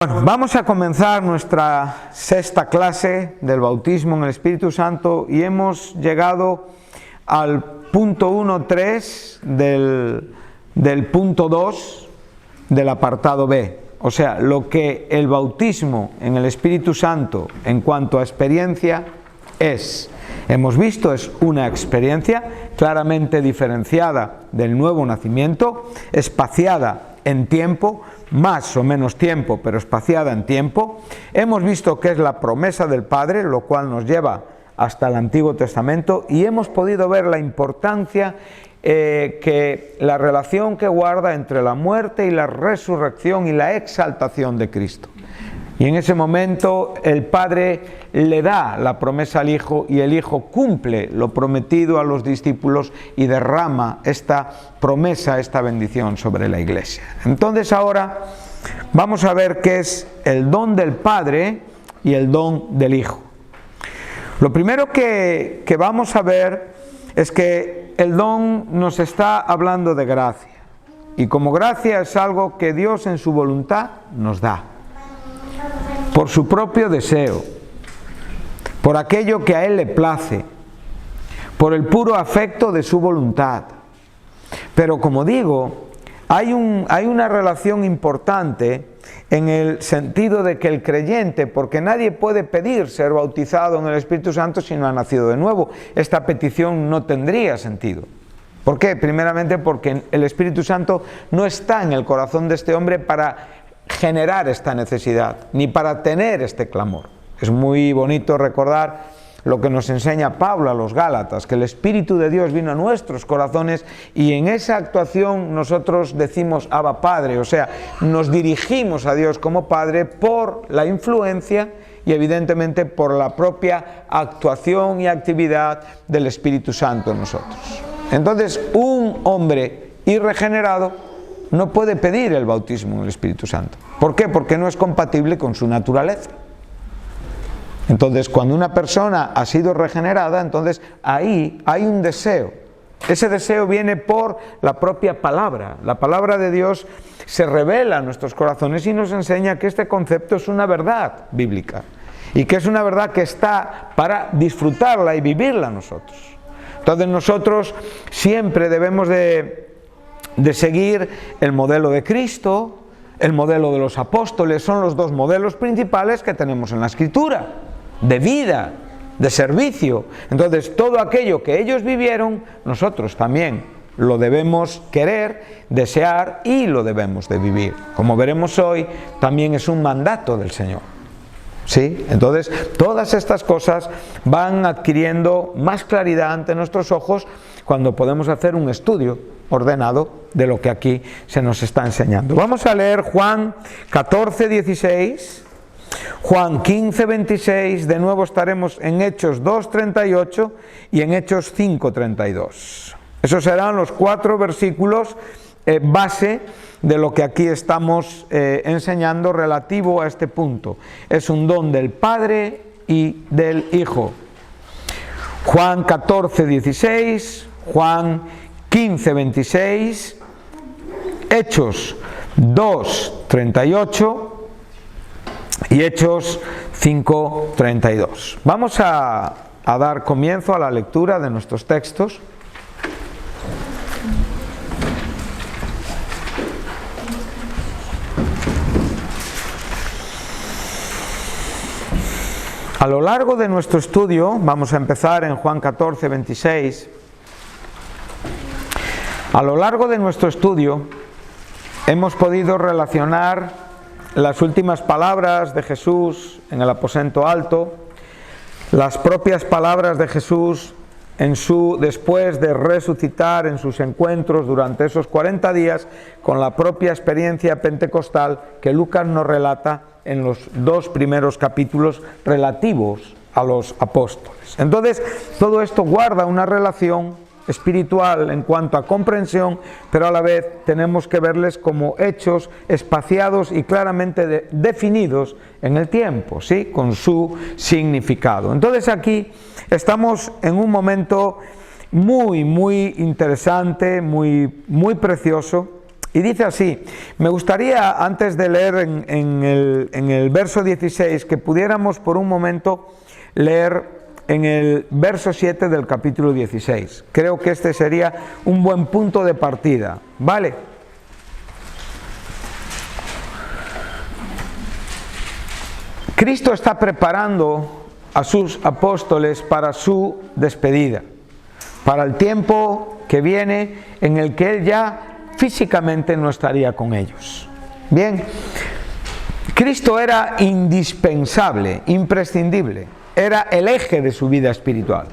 Bueno, vamos a comenzar nuestra sexta clase del bautismo en el Espíritu Santo y hemos llegado al punto 1.3 del punto 2 del apartado B. O sea, lo que el bautismo en el Espíritu Santo en cuanto a experiencia es. Hemos visto, es una experiencia claramente diferenciada del nuevo nacimiento, espaciada en tiempo, más o menos tiempo, pero espaciada en tiempo. Hemos visto que es la promesa del Padre, lo cual nos lleva hasta el Antiguo Testamento, y hemos podido ver la importancia que la relación que guarda entre la muerte y la resurrección y la exaltación de Cristo. Y en ese momento el Padre le da la promesa al Hijo y el Hijo cumple lo prometido a los discípulos y derrama esta promesa, esta bendición sobre la Iglesia. Entonces ahora vamos a ver qué es el don del Padre y el don del Hijo. Lo primero que vamos a ver es que el don nos está hablando de gracia. Y como gracia es algo que Dios en su voluntad nos da. Por su propio deseo, por aquello que a Él le place, por el puro afecto de su voluntad. Pero como digo, hay una relación importante en el sentido de que el creyente, porque nadie puede pedir ser bautizado en el Espíritu Santo si no ha nacido de nuevo, esta petición no tendría sentido. ¿Por qué? Primeramente porque el Espíritu Santo no está en el corazón de este hombre para generar esta necesidad, ni para tener este clamor. Es muy bonito recordar lo que nos enseña Pablo a los Gálatas, que el Espíritu de Dios vino a nuestros corazones y en esa actuación nosotros decimos Abba Padre, o sea, nos dirigimos a Dios como Padre por la influencia y evidentemente por la propia actuación y actividad del Espíritu Santo en nosotros. Entonces, un hombre irregenerado no puede pedir el bautismo en el Espíritu Santo. ¿Por qué? Porque no es compatible con su naturaleza. Entonces, cuando una persona ha sido regenerada, entonces ahí hay un deseo. Ese deseo viene por la propia palabra. La palabra de Dios se revela a nuestros corazones y nos enseña que este concepto es una verdad bíblica y que es una verdad que está para disfrutarla y vivirla nosotros. Entonces nosotros siempre debemos de seguir el modelo de Cristo, el modelo de los apóstoles. Son los dos modelos principales que tenemos en la Escritura, de vida, de servicio. Entonces todo aquello que ellos vivieron, nosotros también lo debemos querer, desear y lo debemos de vivir. Como veremos hoy, también es un mandato del Señor. ¿Sí? Entonces, todas estas cosas van adquiriendo más claridad ante nuestros ojos cuando podemos hacer un estudio ordenado de lo que aquí se nos está enseñando. Vamos a leer Juan 14:16, Juan 15:26, de nuevo estaremos en Hechos 2:38 y en Hechos 5:32. Esos serán los 4 versículos base de lo que aquí estamos enseñando relativo a este punto. Es un don del Padre y del Hijo. Juan 14:16, Juan 15:26, Hechos 2:38 y Hechos 5:32. Vamos a dar comienzo a la lectura de nuestros textos. A lo largo de nuestro estudio, vamos a empezar en Juan 14:26. A lo largo de nuestro estudio hemos podido relacionar las últimas palabras de Jesús en el aposento alto, las propias palabras de Jesús después de resucitar en sus encuentros durante esos 40 días con la propia experiencia pentecostal que Lucas nos relata en los 2 primeros capítulos relativos a los apóstoles. Entonces, todo esto guarda una relación espiritual en cuanto a comprensión, pero a la vez tenemos que verles como hechos espaciados y claramente definidos en el tiempo, ¿sí? Con su significado. Entonces aquí estamos en un momento muy interesante, muy precioso, Y dice así, me gustaría antes de leer en el verso 16 que pudiéramos por un momento leer en el verso 7 del capítulo 16. Creo que este sería un buen punto de partida, ¿vale? Cristo está preparando a sus apóstoles para su despedida, para el tiempo que viene en el que Él ya físicamente no estaría con ellos. Bien, Cristo era indispensable, imprescindible, era el eje de su vida espiritual.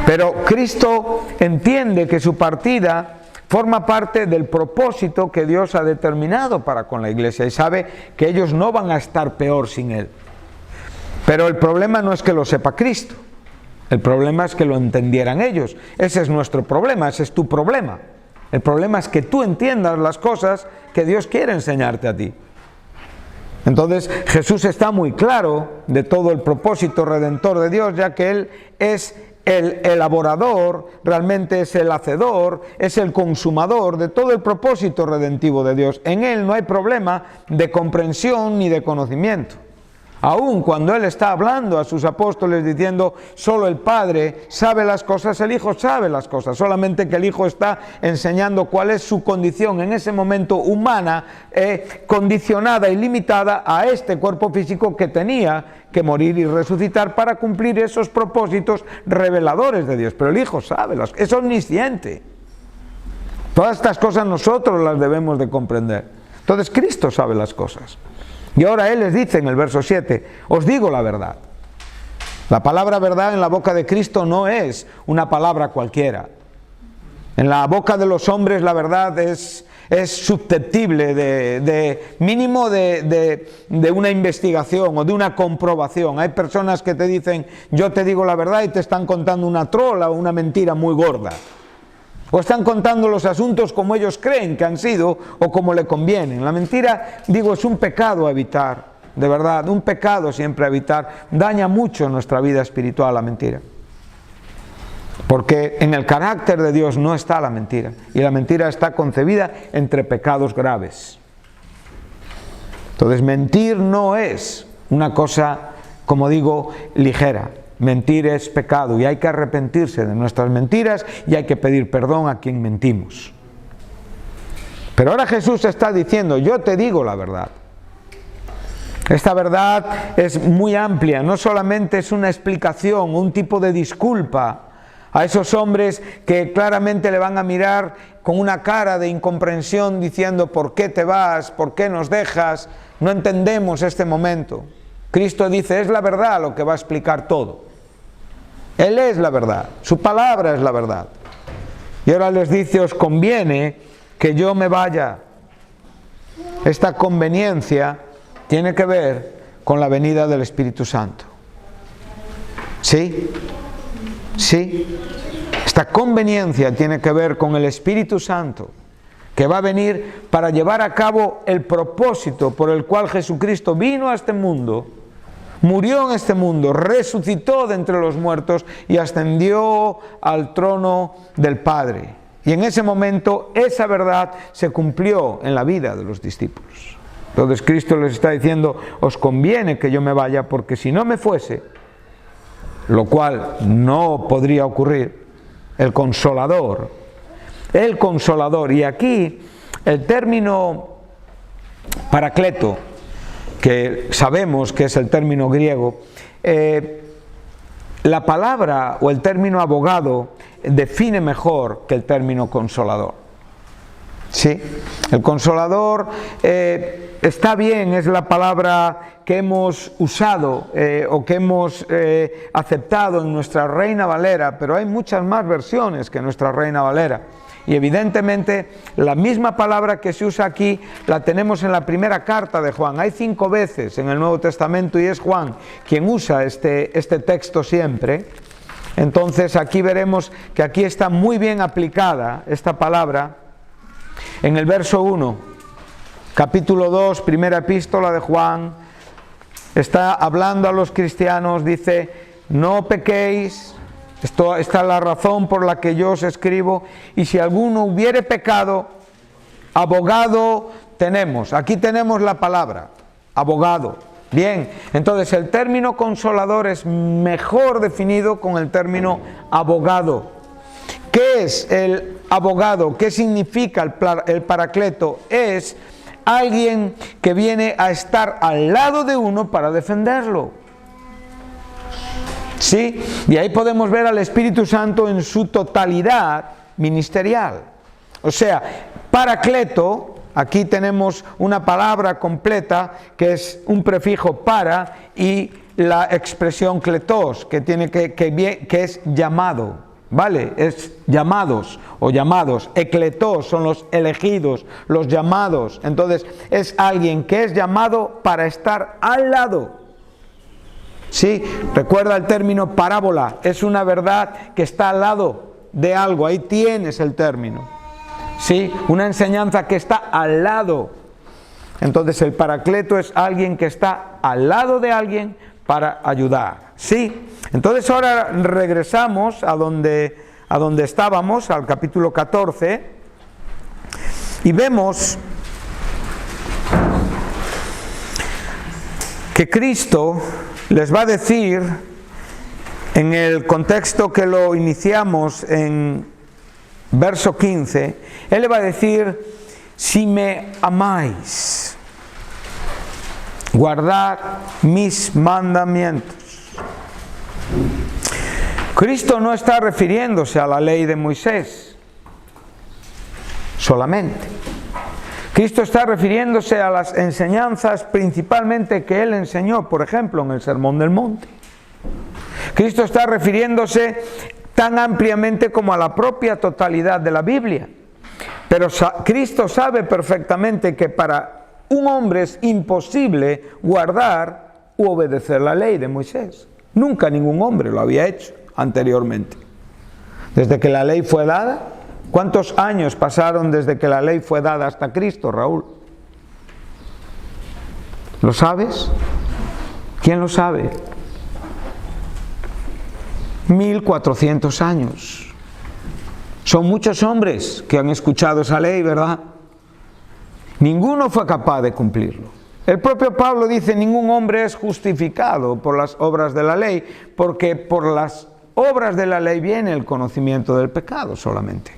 Pero Cristo entiende que su partida forma parte del propósito que Dios ha determinado para con la iglesia y sabe que ellos no van a estar peor sin Él. Pero el problema no es que lo sepa Cristo, el problema es que lo entendieran ellos. Ese es nuestro problema, ese es tu problema. El problema es que tú entiendas las cosas que Dios quiere enseñarte a ti. Entonces Jesús está muy claro de todo el propósito redentor de Dios, ya que Él es el elaborador, realmente es el hacedor, es el consumador de todo el propósito redentivo de Dios. En Él no hay problema de comprensión ni de conocimiento. Aun cuando Él está hablando a sus apóstoles diciendo solo el Padre sabe las cosas, el Hijo sabe las cosas, solamente que el Hijo está enseñando cuál es su condición en ese momento humana, condicionada y limitada a este cuerpo físico que tenía que morir y resucitar para cumplir esos propósitos reveladores de Dios. Pero el Hijo sabe, es omnisciente. Todas estas cosas nosotros las debemos de comprender. Entonces Cristo sabe las cosas. Y ahora Él les dice en el verso 7, os digo la verdad. La palabra verdad en la boca de Cristo no es una palabra cualquiera. En la boca de los hombres la verdad es susceptible de mínimo de una investigación o de una comprobación. Hay personas que te dicen, yo te digo la verdad y te están contando una trola o una mentira muy gorda. O están contando los asuntos como ellos creen que han sido o como le convienen. La mentira, digo, es un pecado a evitar, de verdad, un pecado siempre a evitar. Daña mucho nuestra vida espiritual la mentira. Porque en el carácter de Dios no está la mentira. Y la mentira está concebida entre pecados graves. Entonces mentir no es una cosa, como digo, ligera. Mentir es pecado y hay que arrepentirse de nuestras mentiras y hay que pedir perdón a quien mentimos. Pero ahora Jesús está diciendo, yo te digo la verdad. Esta verdad es muy amplia, no solamente es una explicación, un tipo de disculpa a esos hombres que claramente le van a mirar con una cara de incomprensión diciendo, ¿por qué te vas? ¿Por qué nos dejas? No entendemos este momento. Cristo dice, es la verdad lo que va a explicar todo. Él es la verdad, su palabra es la verdad. Y ahora les dice, os conviene que yo me vaya. Esta conveniencia tiene que ver con la venida del Espíritu Santo. ¿Sí? ¿Sí? Esta conveniencia tiene que ver con el Espíritu Santo, que va a venir para llevar a cabo el propósito por el cual Jesucristo vino a este mundo, murió en este mundo, resucitó de entre los muertos y ascendió al trono del Padre. Y en ese momento esa verdad se cumplió en la vida de los discípulos. Entonces Cristo les está diciendo, os conviene que yo me vaya, porque si no me fuese, lo cual no podría ocurrir, el Consolador, y aquí el término Paracleto, que sabemos que es el término griego, la palabra o el término abogado define mejor que el término consolador. ¿Sí? El consolador está bien, es la palabra que hemos usado o que hemos aceptado en nuestra Reina Valera, pero hay muchas más versiones que nuestra Reina Valera. Y evidentemente la misma palabra que se usa aquí la tenemos en la primera carta de Juan. Hay 5 veces en el Nuevo Testamento y es Juan quien usa este texto siempre. Entonces aquí veremos que aquí está muy bien aplicada esta palabra. En el verso 1, capítulo 2, primera epístola de Juan, está hablando a los cristianos, dice, no pequéis. Esta es la razón por la que yo os escribo, y si alguno hubiere pecado, abogado tenemos. Aquí tenemos la palabra, abogado. Bien, entonces el término consolador es mejor definido con el término abogado. ¿Qué es el abogado? ¿Qué significa el paracleto? Es alguien que viene a estar al lado de uno para defenderlo. ¿Sí? Y ahí podemos ver al Espíritu Santo en su totalidad ministerial. O sea, paracleto, aquí tenemos una palabra completa que es un prefijo para y la expresión kletos, que es llamado, ¿vale? Es llamados o llamados. Ekletos son los elegidos, los llamados. Entonces es alguien que es llamado para estar al lado. ¿Sí? Recuerda el término parábola, es una verdad que está al lado de algo, ahí tienes el término. ¿Sí? Una enseñanza que está al lado. Entonces el paracleto es alguien que está al lado de alguien para ayudar. ¿Sí? Entonces ahora regresamos a donde estábamos, al capítulo 14, y vemos que Cristo les va a decir, en el contexto que lo iniciamos en verso 15, Él le va a decir: si me amáis, guardad mis mandamientos. Cristo no está refiriéndose a la ley de Moisés solamente. Cristo está refiriéndose a las enseñanzas principalmente que Él enseñó, por ejemplo, en el Sermón del Monte. Cristo está refiriéndose tan ampliamente como a la propia totalidad de la Biblia. Pero Cristo sabe perfectamente que para un hombre es imposible guardar u obedecer la ley de Moisés. Nunca ningún hombre lo había hecho anteriormente. Desde que la ley fue dada, ¿cuántos años pasaron desde que la ley fue dada hasta Cristo, Raúl? ¿Lo sabes? ¿Quién lo sabe? 1400 años. Son muchos hombres que han escuchado esa ley, ¿verdad? Ninguno fue capaz de cumplirlo. El propio Pablo dice: ningún hombre es justificado por las obras de la ley, porque por las obras de la ley viene el conocimiento del pecado solamente.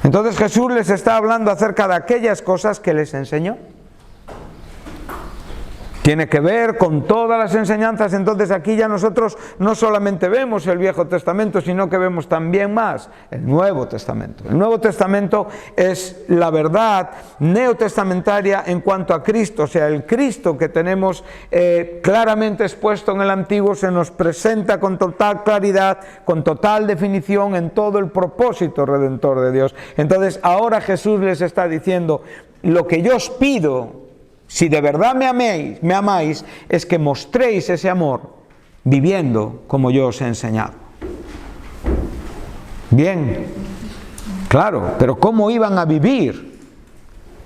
Entonces Jesús les está hablando acerca de aquellas cosas que les enseñó. Tiene que ver con todas las enseñanzas. Entonces aquí ya nosotros no solamente vemos el Viejo Testamento, sino que vemos también más el Nuevo Testamento. El Nuevo Testamento es la verdad neotestamentaria en cuanto a Cristo. O sea, el Cristo que tenemos claramente expuesto en el Antiguo se nos presenta con total claridad, con total definición en todo el propósito redentor de Dios. Entonces ahora Jesús les está diciendo: lo que yo os pido, si de verdad me amáis, es que mostréis ese amor viviendo como yo os he enseñado. Bien, claro, pero ¿cómo iban a vivir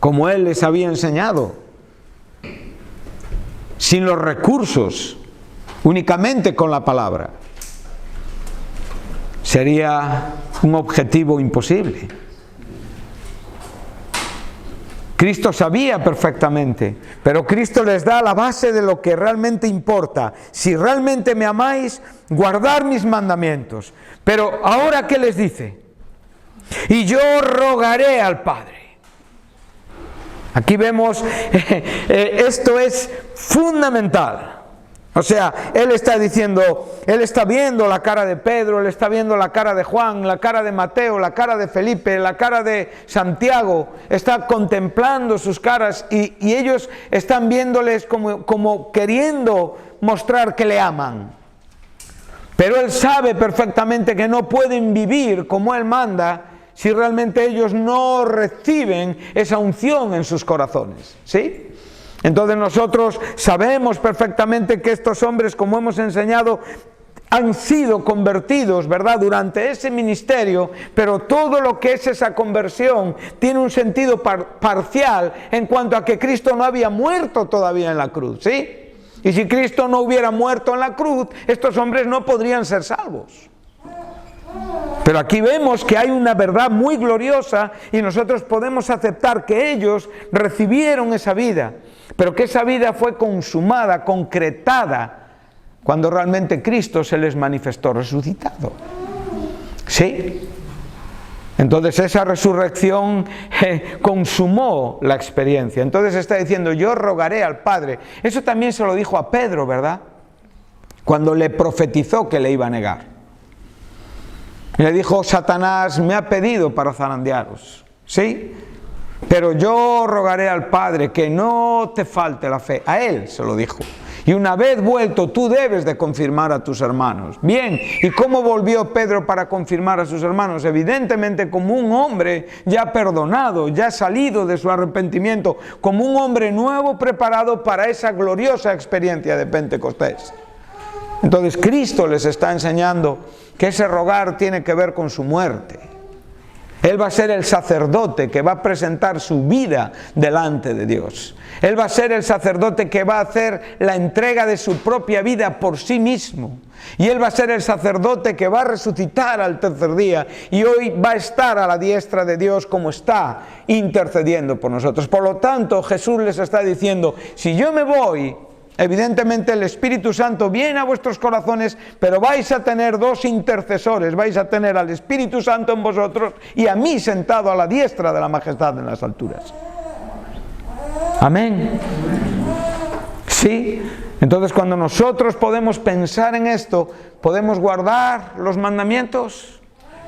como Él les había enseñado? Sin los recursos, únicamente con la palabra. Sería un objetivo imposible. Cristo sabía perfectamente, pero Cristo les da la base de lo que realmente importa. Si realmente me amáis, guardar mis mandamientos. Pero ahora, ¿qué les dice? Y yo rogaré al Padre. Aquí vemos, esto es fundamental. O sea, Él está diciendo, Él está viendo la cara de Pedro, Él está viendo la cara de Juan, la cara de Mateo, la cara de Felipe, la cara de Santiago, está contemplando sus caras y ellos están viéndoles como queriendo mostrar que le aman. Pero Él sabe perfectamente que no pueden vivir como Él manda si realmente ellos no reciben esa unción en sus corazones, ¿sí? Entonces nosotros sabemos perfectamente que estos hombres, como hemos enseñado, han sido convertidos, ¿verdad?, durante ese ministerio, pero todo lo que es esa conversión tiene un sentido parcial en cuanto a que Cristo no había muerto todavía en la cruz, ¿sí? Y si Cristo no hubiera muerto en la cruz, estos hombres no podrían ser salvos. Pero aquí vemos que hay una verdad muy gloriosa y nosotros podemos aceptar que ellos recibieron esa vida, pero que esa vida fue consumada, concretada, cuando realmente Cristo se les manifestó resucitado. ¿Sí? Entonces esa resurrección consumó la experiencia. Entonces está diciendo, yo rogaré al Padre. Eso también se lo dijo a Pedro, ¿verdad? Cuando le profetizó que le iba a negar. Y le dijo, Satanás me ha pedido para zarandearos, ¿sí? Pero yo rogaré al Padre que no te falte la fe. A él se lo dijo. Y una vez vuelto, tú debes de confirmar a tus hermanos. Bien, ¿y cómo volvió Pedro para confirmar a sus hermanos? Evidentemente como un hombre ya perdonado, ya salido de su arrepentimiento, como un hombre nuevo preparado para esa gloriosa experiencia de Pentecostés. Entonces Cristo les está enseñando que ese rogar tiene que ver con su muerte. Él va a ser el sacerdote que va a presentar su vida delante de Dios. Él va a ser el sacerdote que va a hacer la entrega de su propia vida por sí mismo. Y Él va a ser el sacerdote que va a resucitar al tercer día. Y hoy va a estar a la diestra de Dios como está intercediendo por nosotros. Por lo tanto, Jesús les está diciendo, si yo me voy, evidentemente el Espíritu Santo viene a vuestros corazones, pero vais a tener dos intercesores, vais a tener al Espíritu Santo en vosotros y a mí sentado a la diestra de la majestad en las alturas. Amén. Sí. Entonces cuando nosotros podemos pensar en esto, ¿podemos guardar los mandamientos?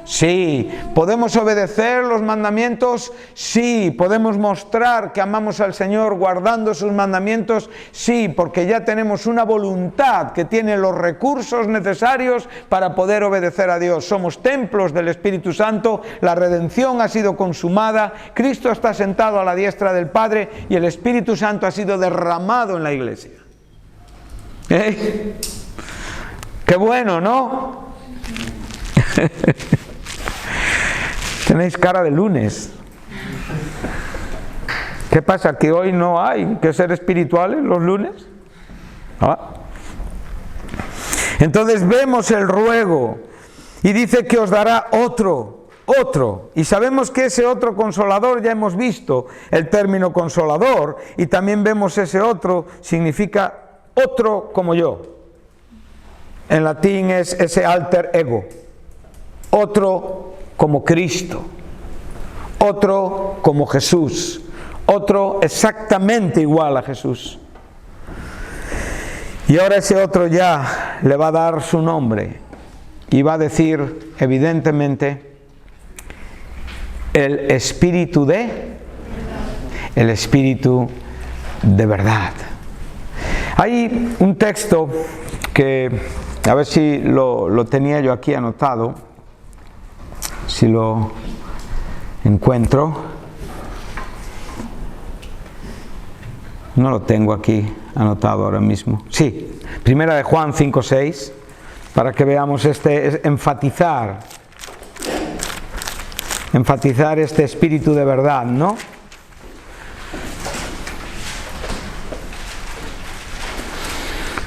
Sí. ¿Podemos obedecer los mandamientos? Sí. ¿Podemos mostrar que amamos al Señor guardando sus mandamientos? Sí, porque ya tenemos una voluntad que tiene los recursos necesarios para poder obedecer a Dios. Somos templos del Espíritu Santo, la redención ha sido consumada, Cristo está sentado a la diestra del Padre y el Espíritu Santo ha sido derramado en la iglesia. ¡Qué bueno!, ¿no? Tenéis cara de lunes. ¿Qué pasa? ¿Que hoy no hay que ser espirituales los lunes? ¿Ah? Entonces vemos el ruego y dice que os dará otro. Y sabemos que ese otro consolador, ya hemos visto el término consolador, y también vemos ese otro, significa otro como yo. En latín es ese alter ego. Otro como Cristo, otro como Jesús, otro exactamente igual a Jesús. Y ahora ese otro ya le va a dar su nombre y va a decir evidentemente el Espíritu de verdad. Hay un texto que a ver si lo tenía yo aquí anotado. Si lo encuentro, no lo tengo aquí anotado ahora mismo. Sí, primera de Juan 5:6, para que veamos enfatizar este espíritu de verdad, ¿no?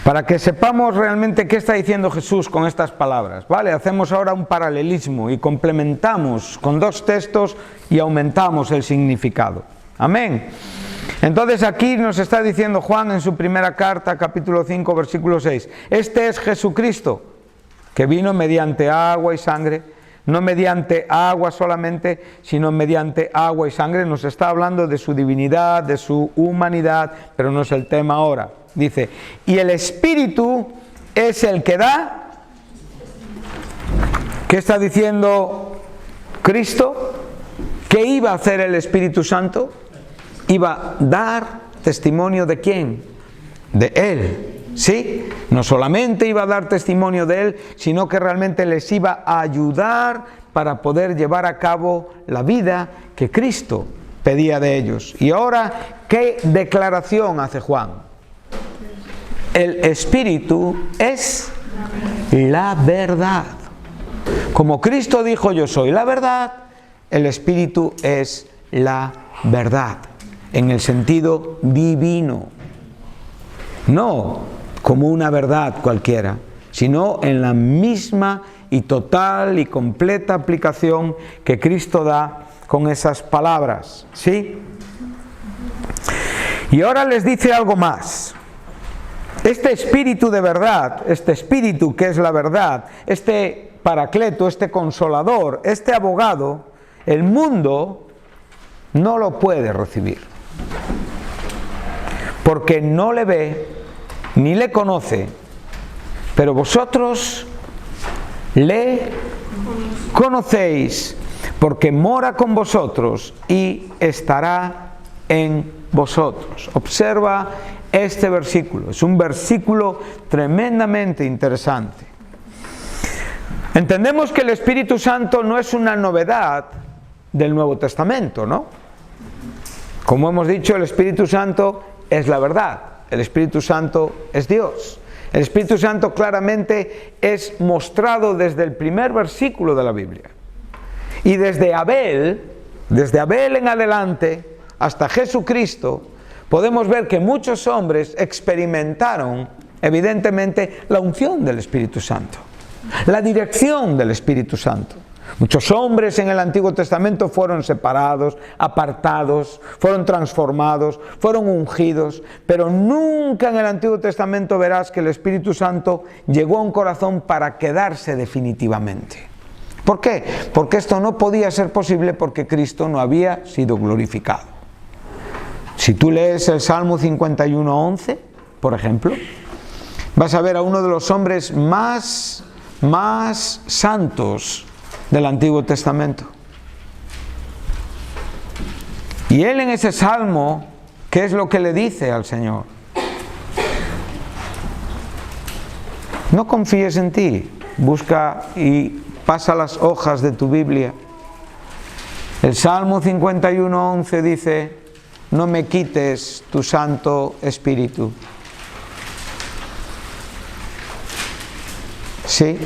Para que sepamos realmente qué está diciendo Jesús con estas palabras, ¿vale? Hacemos ahora un paralelismo y complementamos con dos textos y aumentamos el significado. Amén. Entonces aquí nos está diciendo Juan en su primera carta, capítulo 5, versículo 6. Este es Jesucristo, que vino mediante agua y sangre, no mediante agua solamente, sino mediante agua y sangre. Nos está hablando de su divinidad, de su humanidad, pero no es el tema ahora. Dice, y el Espíritu es el que da. ¿Qué está diciendo Cristo? ¿Qué iba a hacer el Espíritu Santo? Iba a dar testimonio ¿de quién? De Él, ¿sí? No solamente iba a dar testimonio de Él, sino que realmente les iba a ayudar para poder llevar a cabo la vida que Cristo pedía de ellos. Y ahora, ¿qué declaración hace Juan? El Espíritu es la verdad. Como Cristo dijo, yo soy la verdad, el Espíritu es la verdad, en el sentido divino. No como una verdad cualquiera, sino en la misma y total y completa aplicación que Cristo da con esas palabras, ¿sí? Y ahora les dice algo más. Este espíritu de verdad, este espíritu que es la verdad, este paracleto, este consolador, este abogado, el mundo no lo puede recibir, porque no le ve ni le conoce, pero vosotros le conocéis, porque mora con vosotros y estará en vosotros. Observa este versículo, es un versículo tremendamente interesante. Entendemos que el Espíritu Santo no es una novedad del Nuevo Testamento, ¿no? Como hemos dicho, el Espíritu Santo es la verdad, el Espíritu Santo es Dios. El Espíritu Santo claramente es mostrado desde el primer versículo de la Biblia. Y desde Abel en adelante, hasta Jesucristo, podemos ver que muchos hombres experimentaron, evidentemente, la unción del Espíritu Santo, la dirección del Espíritu Santo. Muchos hombres en el Antiguo Testamento fueron separados, apartados, fueron transformados, fueron ungidos, pero nunca en el Antiguo Testamento verás que el Espíritu Santo llegó a un corazón para quedarse definitivamente. ¿Por qué? Porque esto no podía ser posible porque Cristo no había sido glorificado. Si tú lees el Salmo 51:11, por ejemplo, vas a ver a uno de los hombres más santos del Antiguo Testamento. Y él en ese salmo, ¿qué es lo que le dice al Señor? No confíes en ti, busca y pasa las hojas de tu Biblia. El Salmo 51:11 dice: no me quites tu Santo Espíritu. ¿Sí?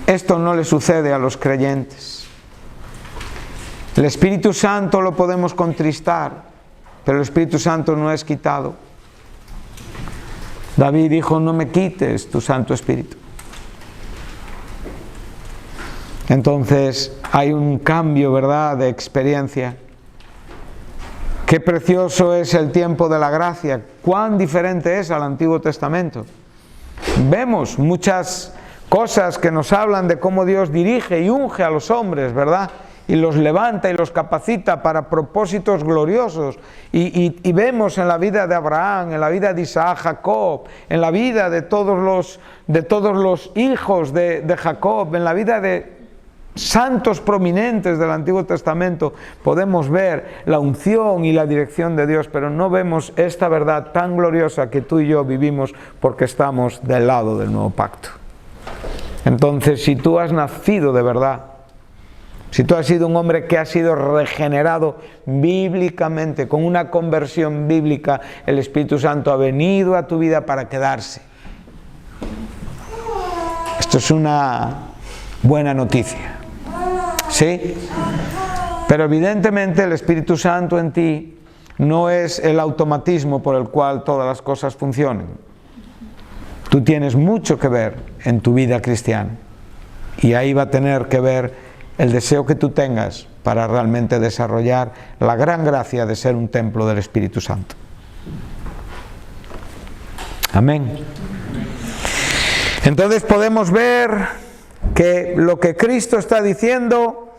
Esto no le sucede a los creyentes. El Espíritu Santo lo podemos contristar, pero el Espíritu Santo no es quitado. David dijo: no me quites tu Santo Espíritu. Entonces hay un cambio, ¿verdad?, de experiencia. Qué precioso es el tiempo de la gracia, cuán diferente es al Antiguo Testamento. Vemos muchas cosas que nos hablan de cómo Dios dirige y unge a los hombres, ¿verdad? Y los levanta y los capacita para propósitos gloriosos. Y vemos en la vida de Abraham, en la vida de Isaac, Jacob, en la vida de todos los hijos de Jacob, en la vida de santos prominentes del Antiguo Testamento, podemos ver la unción y la dirección de Dios, pero no vemos esta verdad tan gloriosa que tú y yo vivimos porque estamos del lado del nuevo pacto. Entonces, si tú has nacido de verdad, si tú has sido un hombre que ha sido regenerado bíblicamente, con una conversión bíblica, el Espíritu Santo ha venido a tu vida para quedarse. Esto es una buena noticia, ¿sí? Pero evidentemente el Espíritu Santo en ti no es el automatismo por el cual todas las cosas funcionen. Tú tienes mucho que ver en tu vida cristiana y ahí va a tener que ver el deseo que tú tengas para realmente desarrollar la gran gracia de ser un templo del Espíritu Santo. Amén. Entonces podemos ver que lo que Cristo está diciendo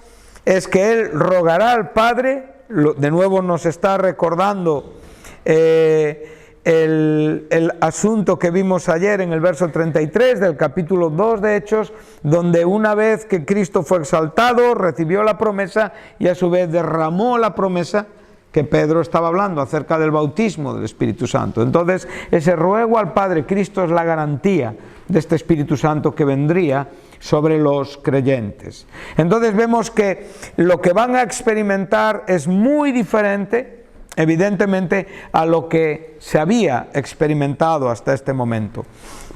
es que Él rogará al Padre. De nuevo nos está recordando el asunto que vimos ayer en el verso 33 del capítulo 2 de Hechos, donde una vez que Cristo fue exaltado, recibió la promesa y a su vez derramó la promesa que Pedro estaba hablando acerca del bautismo del Espíritu Santo. Entonces, ese ruego al Padre, Cristo es la garantía de este Espíritu Santo que vendría sobre los creyentes. Entonces vemos que lo que van a experimentar es muy diferente, evidentemente, a lo que se había experimentado hasta este momento.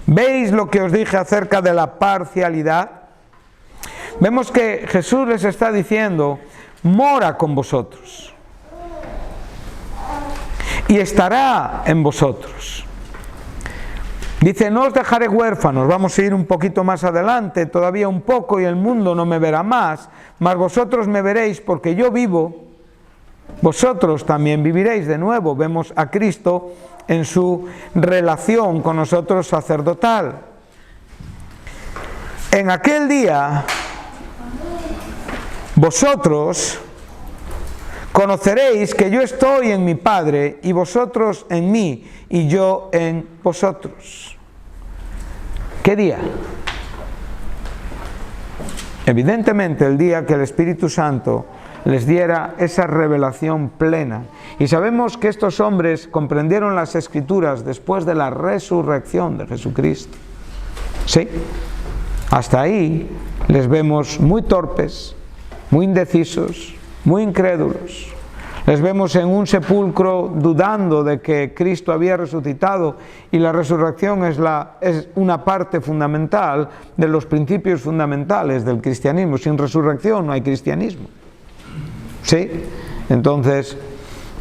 ¿Veis lo que os dije acerca de la parcialidad? Vemos que Jesús les está diciendo: mora con vosotros y estará en vosotros. Dice, no os dejaré huérfanos. Vamos a ir un poquito más adelante, todavía un poco, y el mundo no me verá más, mas vosotros me veréis, porque yo vivo, vosotros también viviréis. De nuevo vemos a Cristo en su relación con nosotros sacerdotal. En aquel día vosotros conoceréis que yo estoy en mi Padre y vosotros en mí y yo en vosotros. ¿Qué día? Evidentemente el día que el Espíritu Santo les diera esa revelación plena. Y sabemos que estos hombres comprendieron las Escrituras después de la resurrección de Jesucristo. ¿Sí? Hasta ahí les vemos muy torpes, muy indecisos, muy incrédulos. Les vemos en un sepulcro dudando de que Cristo había resucitado, y la resurrección es una parte fundamental de los principios fundamentales del cristianismo. Sin resurrección no hay cristianismo. ¿Sí? Entonces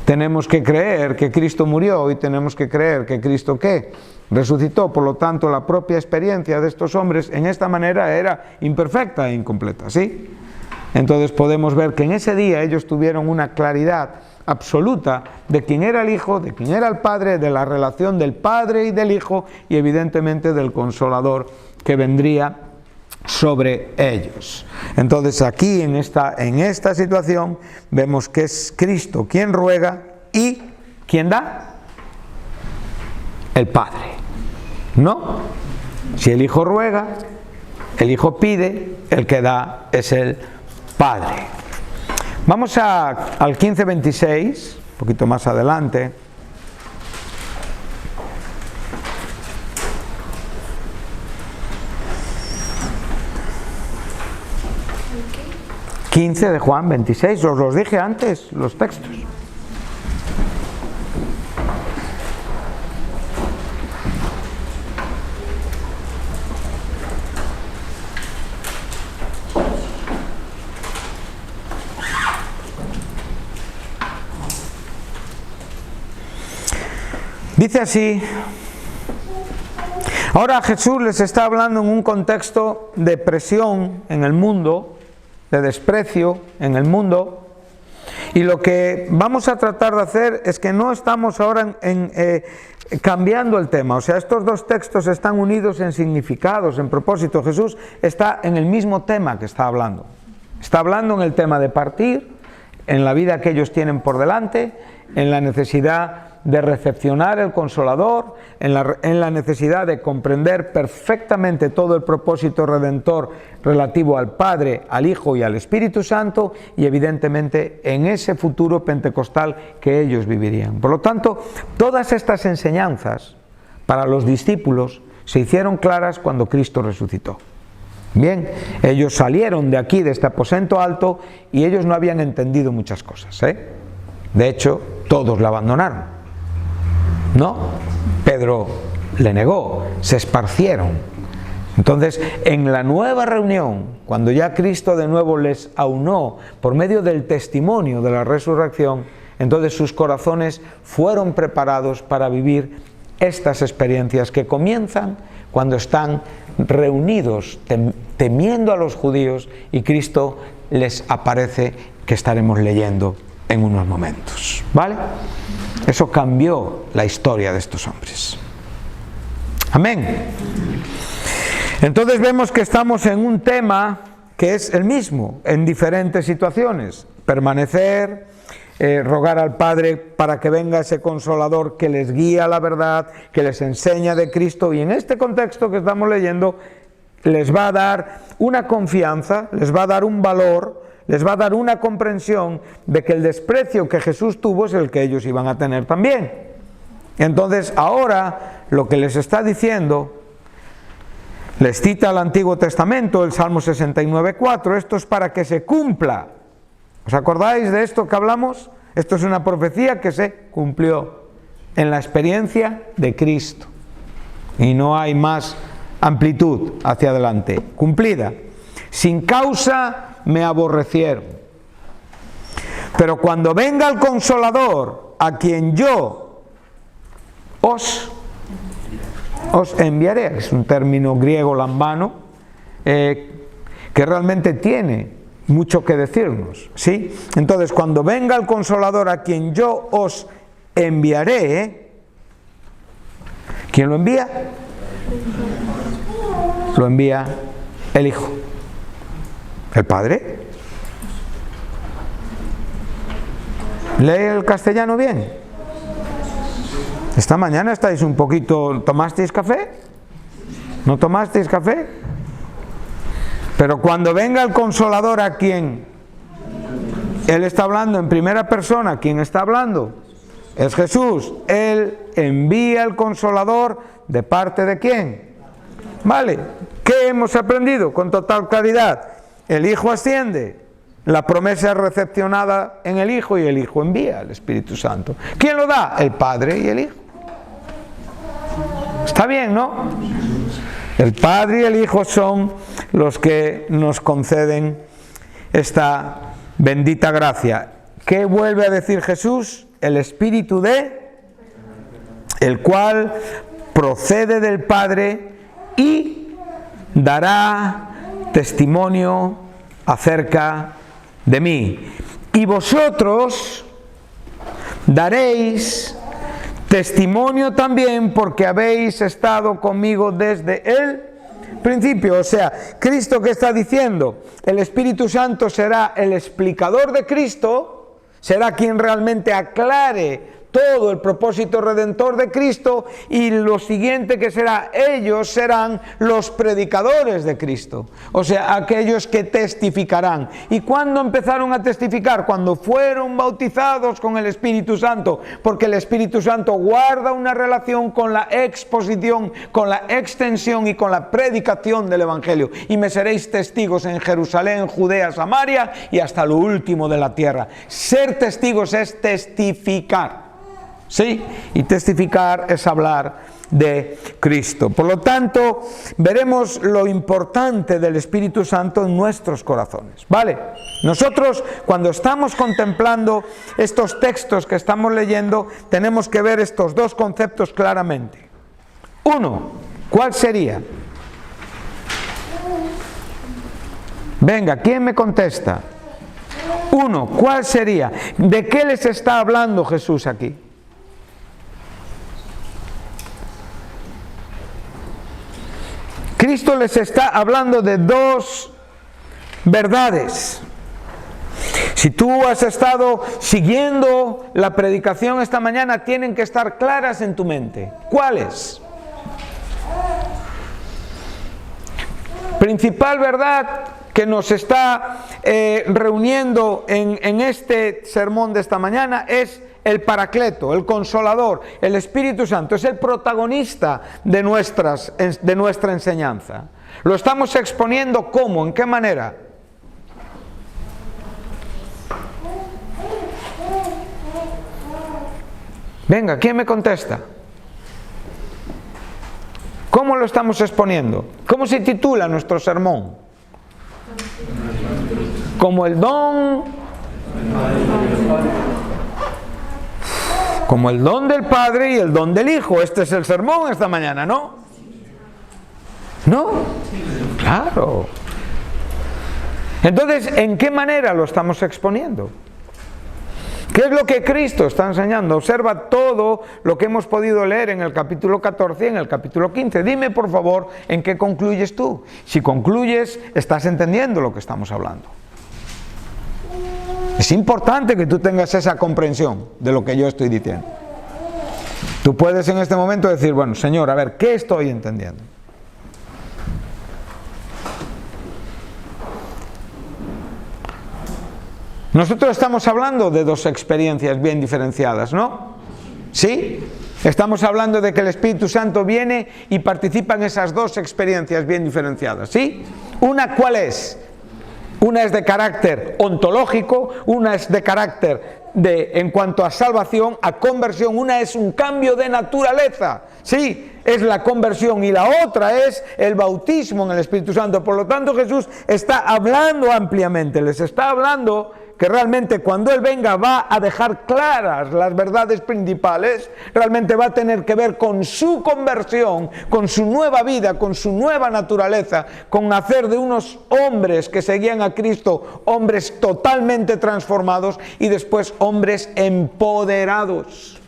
tenemos que creer que Cristo murió y tenemos que creer que Cristo ¿qué? Resucitó. Por lo tanto, la propia experiencia de estos hombres en esta manera era imperfecta e incompleta. ¿Sí? Entonces podemos ver que en ese día ellos tuvieron una claridad absoluta de quién era el Hijo, de quién era el Padre, de la relación del Padre y del Hijo, y evidentemente del Consolador que vendría sobre ellos. Entonces aquí en esta situación vemos que es Cristo quien ruega y ¿quién da? El Padre. ¿No? Si el Hijo ruega, el Hijo pide, el que da es el Padre. Vamos al 15:26, un poquito más adelante. ¿Okay? 15 de Juan 26, os los dije antes, los textos. Dice así: ahora Jesús les está hablando en un contexto de presión en el mundo, de desprecio en el mundo, y lo que vamos a tratar de hacer es que no estamos ahora cambiando el tema. O sea, estos dos textos están unidos en significados, en propósito. Jesús está en el mismo tema que está hablando. Está hablando en el tema de partir, en la vida que ellos tienen por delante, en la necesidad de recepcionar el Consolador, en la necesidad de comprender perfectamente todo el propósito redentor relativo al Padre, al Hijo y al Espíritu Santo, y evidentemente en ese futuro pentecostal que ellos vivirían. Por lo tanto, todas estas enseñanzas para los discípulos se hicieron claras cuando Cristo resucitó. Bien, ellos salieron de aquí, de este aposento alto, y ellos no habían entendido muchas cosas, De hecho, todos la abandonaron. ¿No? Pedro le negó, se esparcieron. Entonces, en la nueva reunión, cuando ya Cristo de nuevo les aunó por medio del testimonio de la resurrección, entonces sus corazones fueron preparados para vivir estas experiencias que comienzan cuando están reunidos temiendo a los judíos, y Cristo les aparece, que estaremos leyendo en unos momentos. ¿Vale? Eso cambió la historia de estos hombres. Amén. Entonces vemos que estamos en un tema que es el mismo en diferentes situaciones. Permanecer, rogar al Padre para que venga ese Consolador que les guía a la verdad, que les enseña de Cristo, y en este contexto que estamos leyendo les va a dar una confianza, les va a dar un valor, les va a dar una comprensión de que el desprecio que Jesús tuvo es el que ellos iban a tener también. Entonces ahora lo que les está diciendo, les cita el Antiguo Testamento, el Salmo 69:4, esto es para que se cumpla. ¿Os acordáis de esto que hablamos? Esto es una profecía que se cumplió en la experiencia de Cristo, y no hay más amplitud hacia adelante. Cumplida. Sin causa me aborrecieron, pero cuando venga el Consolador, a quien yo os Os enviaré. Es un término griego lambano que realmente tiene mucho que decirnos, ¿sí? Entonces, cuando venga el Consolador, a quien yo os enviaré, ¿quién lo envía? Lo envía el Hijo. ¿El Padre? ¿Lee el castellano bien? Esta mañana estáis un poquito... ¿Tomasteis café? ¿No tomasteis café? Pero cuando venga el Consolador, a quien Él está hablando en primera persona, ¿quién está hablando? Es Jesús. Él envía el Consolador, ¿de parte de quién? Vale, ¿qué hemos aprendido con total claridad? El Hijo asciende, la promesa es recepcionada en el Hijo y el Hijo envía al Espíritu Santo. ¿Quién lo da? El Padre y el Hijo. Está bien, ¿no? El Padre y el Hijo son los que nos conceden esta bendita gracia. ¿Qué vuelve a decir Jesús? El Espíritu el cual procede del Padre y dará testimonio acerca de mí. Y vosotros daréis testimonio también, porque habéis estado conmigo desde el principio. O sea, Cristo, ¿qué está diciendo? El Espíritu Santo será el explicador de Cristo, será quien realmente aclare todo el propósito redentor de Cristo, y lo siguiente que será, ellos serán los predicadores de Cristo, o sea, aquellos que testificarán. ¿Y cuándo empezaron a testificar? Cuando fueron bautizados con el Espíritu Santo, porque el Espíritu Santo guarda una relación con la exposición, con la extensión y con la predicación del Evangelio. Y me seréis testigos en Jerusalén, Judea, Samaria y hasta lo último de la tierra. Ser testigos es testificar. ¿Sí? Y testificar es hablar de Cristo. Por lo tanto, veremos lo importante del Espíritu Santo en nuestros corazones. ¿Vale? Nosotros, cuando estamos contemplando estos textos que estamos leyendo, tenemos que ver estos dos conceptos claramente. Uno, ¿cuál sería? Venga, ¿quién me contesta? Uno, ¿cuál sería? ¿De qué les está hablando Jesús aquí? Cristo les está hablando de dos verdades. Si tú has estado siguiendo la predicación esta mañana, tienen que estar claras en tu mente. ¿Cuáles? Principal verdad que nos está reuniendo en este sermón de esta mañana es el Paracleto, el Consolador, el Espíritu Santo. Es el protagonista de nuestra enseñanza. Lo estamos exponiendo ¿cómo? ¿En qué manera? Venga, ¿quién me contesta? ¿Cómo lo estamos exponiendo? ¿Cómo se titula nuestro sermón? Como el don del Padre y el don del Hijo. Este es el sermón esta mañana, ¿no? ¿No? Claro. Entonces, ¿en qué manera lo estamos exponiendo? ¿Qué es lo que Cristo está enseñando? Observa todo lo que hemos podido leer en el capítulo 14 y en el capítulo 15. Dime, por favor, ¿en qué concluyes tú? Si concluyes, estás entendiendo lo que estamos hablando. Es importante que tú tengas esa comprensión de lo que yo estoy diciendo. Tú puedes en este momento decir, bueno, Señor, a ver, ¿qué estoy entendiendo? Nosotros estamos hablando de dos experiencias bien diferenciadas, ¿no? ¿Sí? Estamos hablando de que el Espíritu Santo viene y participa en esas dos experiencias bien diferenciadas, ¿sí? Una, ¿cuál es? Una es de carácter ontológico, una es de carácter en cuanto a salvación, a conversión. Una es un cambio de naturaleza, ¿sí? Es la conversión, y la otra es el bautismo en el Espíritu Santo. Por lo tanto, Jesús está hablando ampliamente, les está hablando que realmente cuando Él venga va a dejar claras las verdades principales, realmente va a tener que ver con su conversión, con su nueva vida, con su nueva naturaleza, con hacer de unos hombres que seguían a Cristo, hombres totalmente transformados y después hombres empoderados.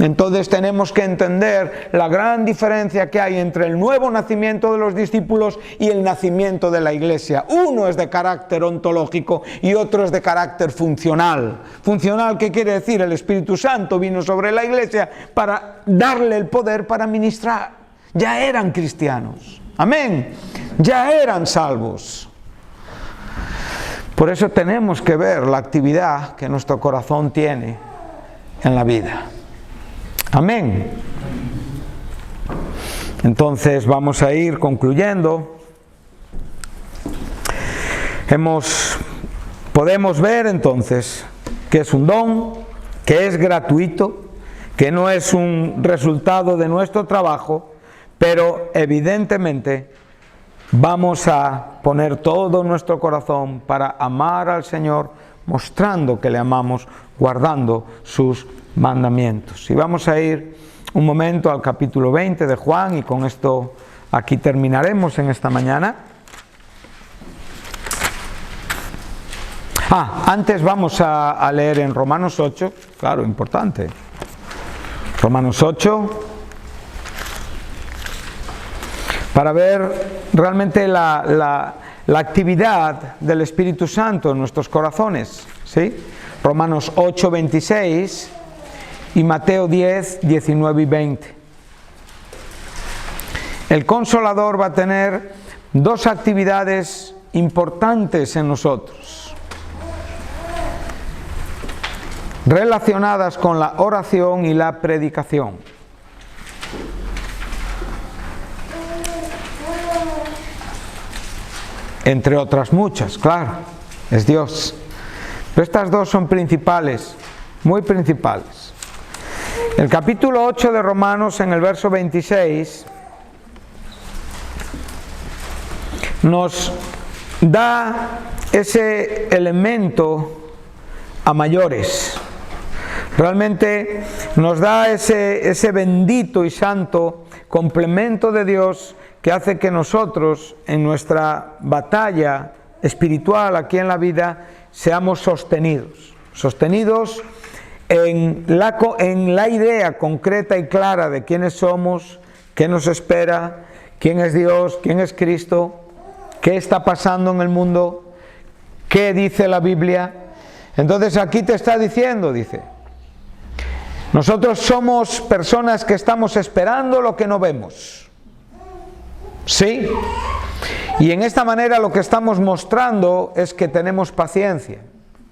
Entonces tenemos que entender la gran diferencia que hay entre el nuevo nacimiento de los discípulos y el nacimiento de la iglesia. Uno es de carácter ontológico y otro es de carácter funcional. Funcional, ¿qué quiere decir? El Espíritu Santo vino sobre la iglesia para darle el poder para ministrar. Ya eran cristianos. Amén. Ya eran salvos. Por eso tenemos que ver la actividad que nuestro corazón tiene en la vida. Amén. Entonces vamos a ir concluyendo. Podemos ver entonces que es un don, que es gratuito, que no es un resultado de nuestro trabajo, pero evidentemente vamos a poner todo nuestro corazón para amar al Señor, mostrando que le amamos, guardando sus mandamientos. Y vamos a ir un momento al capítulo 20 de Juan, y con esto aquí terminaremos en esta mañana. Antes vamos a leer en Romanos 8, claro, importante. Romanos 8, para ver realmente la actividad del Espíritu Santo en nuestros corazones, ¿sí? Romanos 8, 26 y Mateo 10, 19 y 20. El Consolador va a tener dos actividades importantes en nosotros, relacionadas con la oración y la predicación. Entre otras muchas, claro, es Dios. Pero estas dos son principales, muy principales. El capítulo 8 de Romanos, en el verso 26, nos da ese elemento a mayores. Realmente nos da ese bendito y santo complemento de Dios que hace que nosotros, en nuestra batalla espiritual aquí en la vida, seamos sostenidos en la idea concreta y clara de quiénes somos, qué nos espera, quién es Dios, quién es Cristo, qué está pasando en el mundo, qué dice la Biblia. Entonces aquí te está diciendo, dice, nosotros somos personas que estamos esperando lo que no vemos. ¿Sí? Y en esta manera lo que estamos mostrando es que tenemos paciencia.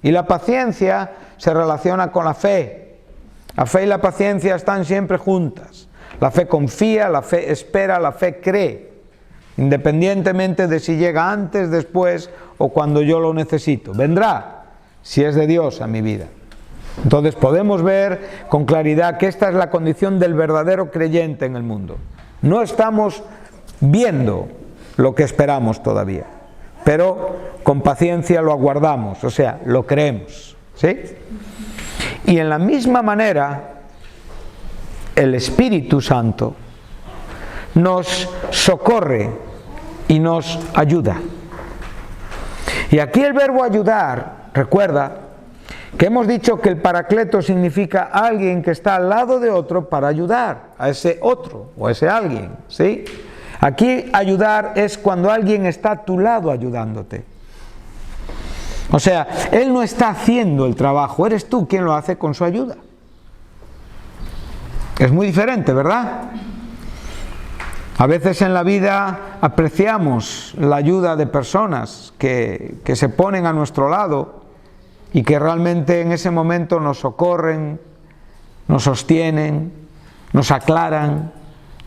Y la paciencia se relaciona con la fe. La fe y la paciencia están siempre juntas. La fe confía, la fe espera, la fe cree. Independientemente de si llega antes, después o cuando yo lo necesito. Vendrá, si es de Dios, a mi vida. Entonces podemos ver con claridad que esta es la condición del verdadero creyente en el mundo. No estamos viendo lo que esperamos todavía, pero con paciencia lo aguardamos, o sea, lo creemos, ¿sí? Y en la misma manera, el Espíritu Santo nos socorre y nos ayuda. Y aquí el verbo ayudar, recuerda que hemos dicho que el paracleto significa alguien que está al lado de otro para ayudar a ese otro o a ese alguien, ¿sí? Aquí ayudar es cuando alguien está a tu lado ayudándote. O sea, Él no está haciendo el trabajo, eres tú quien lo hace con su ayuda. Es muy diferente, ¿verdad? A veces en la vida apreciamos la ayuda de personas que se ponen a nuestro lado y que realmente en ese momento nos socorren, nos sostienen, nos aclaran,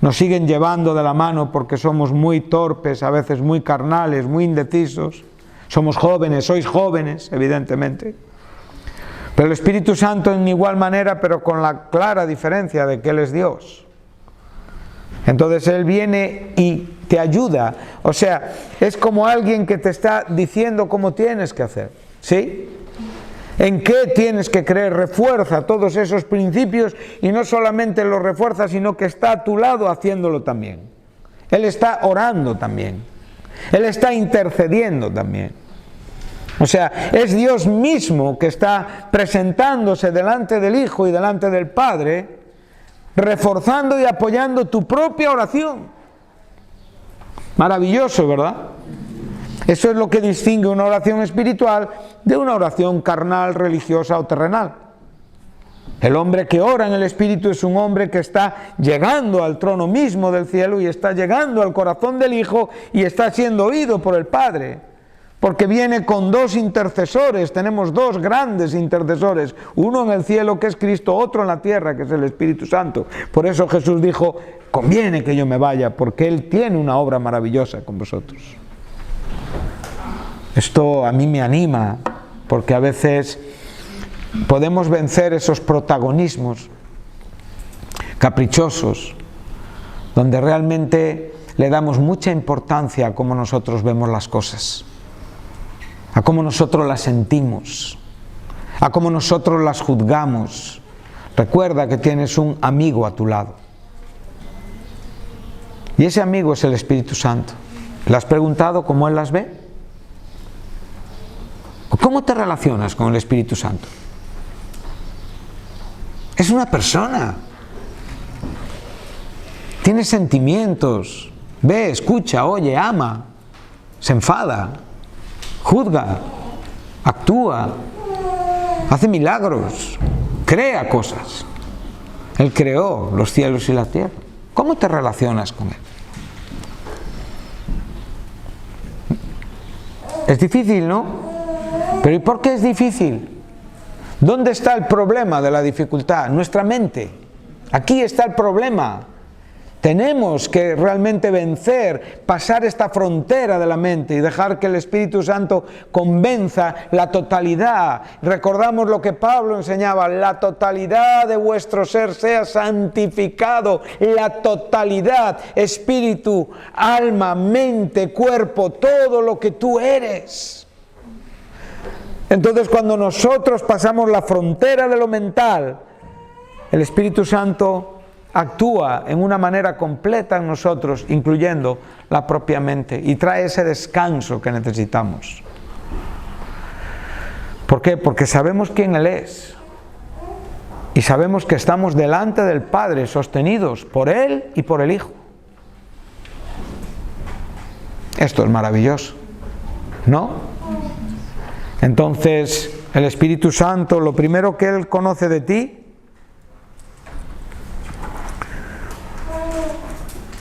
nos siguen llevando de la mano porque somos muy torpes, a veces muy carnales, muy indecisos. Somos jóvenes, sois jóvenes, evidentemente. Pero el Espíritu Santo en igual manera, pero con la clara diferencia de que Él es Dios. Entonces Él viene y te ayuda. O sea, es como alguien que te está diciendo cómo tienes que hacer. ¿Sí? ¿En qué tienes que creer? Refuerza todos esos principios y no solamente los refuerza, sino que está a tu lado haciéndolo también. Él está orando también. Él está intercediendo también. O sea, es Dios mismo que está presentándose delante del Hijo y delante del Padre, reforzando y apoyando tu propia oración. Maravilloso, ¿verdad? Eso es lo que distingue una oración espiritual de una oración carnal, religiosa o terrenal. El hombre que ora en el Espíritu es un hombre que está llegando al trono mismo del cielo y está llegando al corazón del Hijo y está siendo oído por el Padre. Porque viene con dos intercesores, tenemos dos grandes intercesores, uno en el cielo que es Cristo, otro en la tierra que es el Espíritu Santo. Por eso Jesús dijo, conviene que yo me vaya, porque Él tiene una obra maravillosa con vosotros. Esto a mí me anima, porque a veces podemos vencer esos protagonismos caprichosos, donde realmente le damos mucha importancia a cómo nosotros vemos las cosas, a cómo nosotros las sentimos, a cómo nosotros las juzgamos. Recuerda que tienes un amigo a tu lado. Y ese amigo es el Espíritu Santo. ¿Le has preguntado cómo Él las ve? ¿Cómo te relacionas con el Espíritu Santo? Es una persona. Tiene sentimientos. Ve, escucha, oye, ama. Se enfada. Juzga. Actúa. Hace milagros. Crea cosas. Él creó los cielos y la tierra. ¿Cómo te relacionas con Él? Es difícil, ¿no? Pero ¿y por qué es difícil? ¿Dónde está el problema de la dificultad? Nuestra mente. Aquí está el problema. Tenemos que realmente vencer, pasar esta frontera de la mente y dejar que el Espíritu Santo convenza la totalidad. Recordamos lo que Pablo enseñaba, la totalidad de vuestro ser sea santificado, la totalidad, espíritu, alma, mente, cuerpo, todo lo que tú eres. Entonces, cuando nosotros pasamos la frontera de lo mental, el Espíritu Santo actúa en una manera completa en nosotros, incluyendo la propia mente, y trae ese descanso que necesitamos. ¿Por qué? Porque sabemos quién Él es. Y sabemos que estamos delante del Padre, sostenidos por Él y por el Hijo. Esto es maravilloso, ¿no? Entonces, el Espíritu Santo, lo primero que Él conoce de ti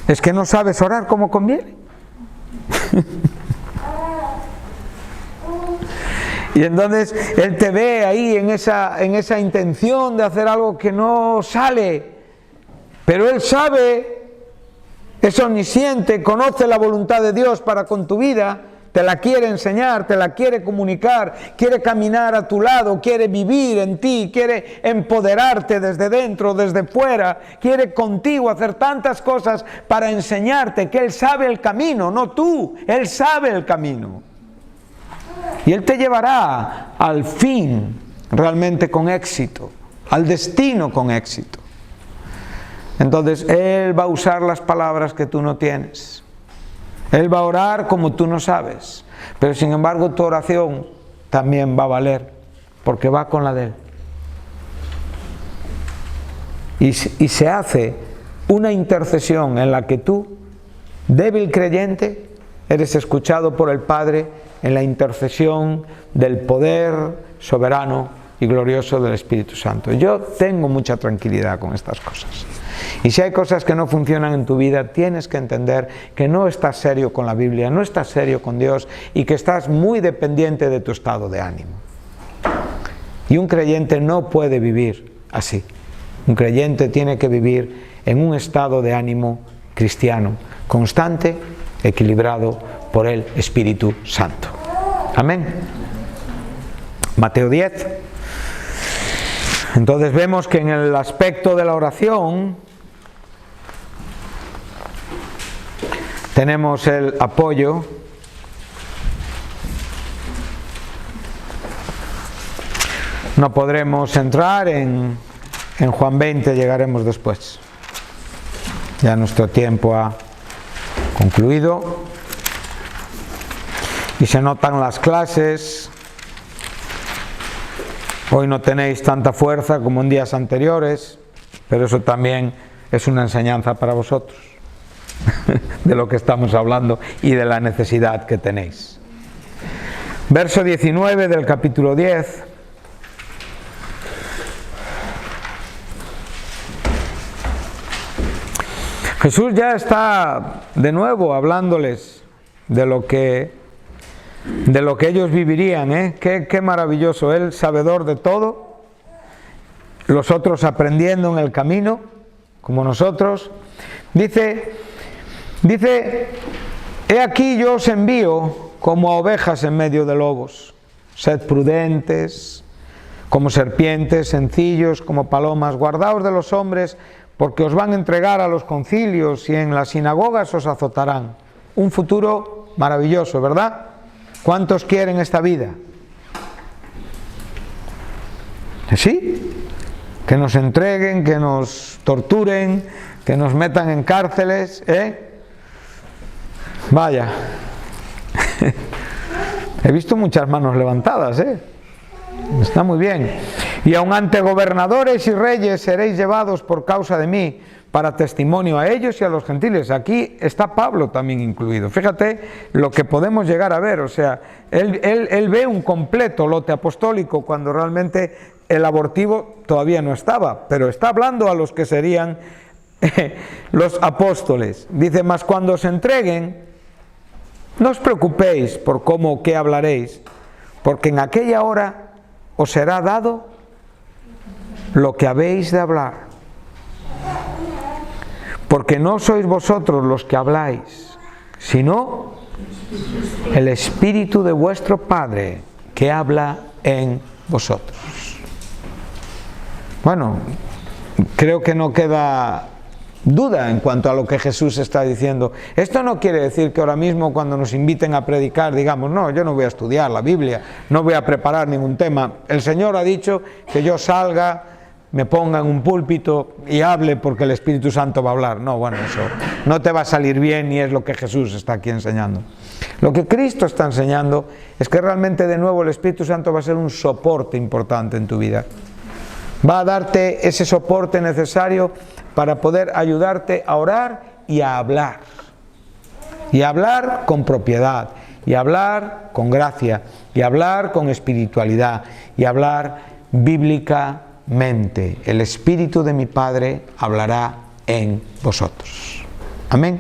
es que no sabes orar como conviene. Y entonces Él te ve ahí en esa intención de hacer algo que no sale, pero Él sabe, es omnisciente, conoce la voluntad de Dios para con tu vida. Te la quiere enseñar, te la quiere comunicar, quiere caminar a tu lado, quiere vivir en ti, quiere empoderarte desde dentro, desde fuera, quiere contigo hacer tantas cosas para enseñarte que Él sabe el camino, no tú, Él sabe el camino. Y Él te llevará al fin realmente con éxito, al destino con éxito. Entonces Él va a usar las palabras que tú no tienes. Él va a orar como tú no sabes, pero sin embargo tu oración también va a valer, porque va con la de Él. Y se hace una intercesión en la que tú, débil creyente, eres escuchado por el Padre en la intercesión del poder soberano y glorioso del Espíritu Santo. Yo tengo mucha tranquilidad con estas cosas. Y si hay cosas que no funcionan en tu vida, tienes que entender que no estás serio con la Biblia, no estás serio con Dios y que estás muy dependiente de tu estado de ánimo. Y un creyente no puede vivir así. Un creyente tiene que vivir en un estado de ánimo cristiano, constante, equilibrado por el Espíritu Santo. Amén. Mateo 10. Entonces vemos que en el aspecto de la oración tenemos el apoyo no podremos entrar en Juan 20, llegaremos después. Ya nuestro tiempo ha concluido y se notan las clases. Hoy no tenéis tanta fuerza como en días anteriores, pero eso también es una enseñanza para vosotros de lo que estamos hablando y de la necesidad que tenéis. Verso 19 del capítulo 10. Jesús ya está de nuevo hablándoles de lo que ellos vivirían, Qué maravilloso, Él sabedor de todo, los otros aprendiendo en el camino, como nosotros. Dice, he aquí yo os envío como a ovejas en medio de lobos. Sed prudentes, como serpientes, sencillos, como palomas. Guardaos de los hombres, porque os van a entregar a los concilios y en las sinagogas os azotarán. Un futuro maravilloso, ¿verdad? ¿Cuántos quieren esta vida? ¿Sí? Que nos entreguen, que nos torturen, que nos metan en cárceles, Vaya. He visto muchas manos levantadas, Está muy bien. Y aun ante gobernadores y reyes seréis llevados por causa de mí, para testimonio a ellos y a los gentiles. Aquí está Pablo también incluido. Fíjate lo que podemos llegar a ver. O sea, él ve un completo lote apostólico cuando realmente el abortivo todavía no estaba, pero está hablando a los que serían los apóstoles. Dice, mas cuando os entreguen, no os preocupéis por cómo o qué hablaréis, porque en aquella hora os será dado lo que habéis de hablar. Porque no sois vosotros los que habláis, sino el Espíritu de vuestro Padre que habla en vosotros. Bueno, creo que no queda duda en cuanto a lo que Jesús está diciendo. Esto no quiere decir que ahora mismo cuando nos inviten a predicar digamos, no, yo no voy a estudiar la Biblia, no voy a preparar ningún tema. El Señor ha dicho que yo salga, me ponga en un púlpito y hable porque el Espíritu Santo va a hablar. No, bueno, eso no te va a salir bien ni es lo que Jesús está aquí enseñando. Lo que Cristo está enseñando es que realmente de nuevo el Espíritu Santo va a ser un soporte importante en tu vida. Va a darte ese soporte necesario para poder ayudarte a orar y a hablar. Y a hablar con propiedad, y a hablar con gracia, y a hablar con espiritualidad, y a hablar bíblicamente. El Espíritu de mi Padre hablará en vosotros. Amén.